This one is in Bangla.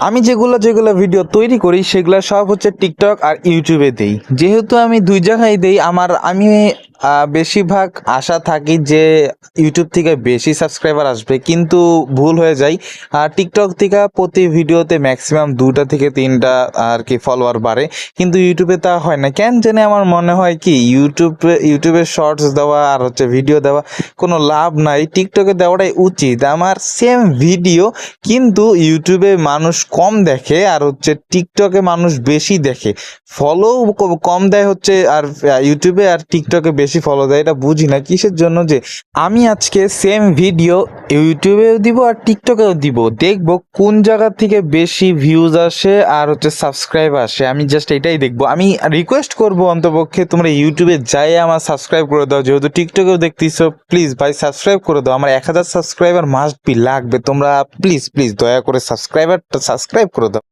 আমি যেগুলো যেগুলো ভিডিও তৈরি করি সেগুলো সব হচ্ছে টিকটক আর ইউটিউবে দেই। যেহেতু আমি দুই জায়গায় দেই, আমি বেশিরভাগ আশা থাকি যে ইউটিউব থেকে বেশি সাবস্ক্রাইবার আসবে, কিন্তু ভুল হয়ে যায়। আর টিকটক থেকে প্রতি ভিডিওতে ম্যাক্সিমাম 2টা থেকে 3টা আর কি ফলোয়ার বাড়ে, কিন্তু ইউটিউবে তা হয় না। কেন জানি আমার মনে হয় কি ইউটিউবে শর্টস দেওয়া আর হচ্ছে ভিডিও দেওয়া কোনো লাভ নাই, টিকটকে দেওয়াটাই উচিত। আমার সেম ভিডিও কিন্তু ইউটিউবে মানুষ কম দেখে আর হচ্ছে টিকটকে মানুষ বেশি দেখে, ফলো কম দেয় হচ্ছে, আর ইউটিউবে আর টিকটকে বেশি ফলো দেয়। এটা বুঝি না কিসের জন্য যে আমি আজকে সেম ভিডিও ইউটিউবেও দিব আর টিকটকেও দিব, দেখবো কোন জায়গা থেকে বেশি ভিউজ আসে আর হচ্ছে সাবস্ক্রাইব আসে। আমি জাস্ট এটাই দেখবো। আমি রিকোয়েস্ট করবো অন্তপক্ষে তোমরা ইউটিউবে যাই আমার সাবস্ক্রাইব করে দাও, যেহেতু টিকটকেও দেখতেছো প্লিজ ভাই সাবস্ক্রাইব করে দাও। আমার 1000 সাবস্ক্রাইবার মাস্ট বি লাগবে, তোমরা প্লিজ প্লিজ দয়া করে সাবস্ক্রাইব করে দাও।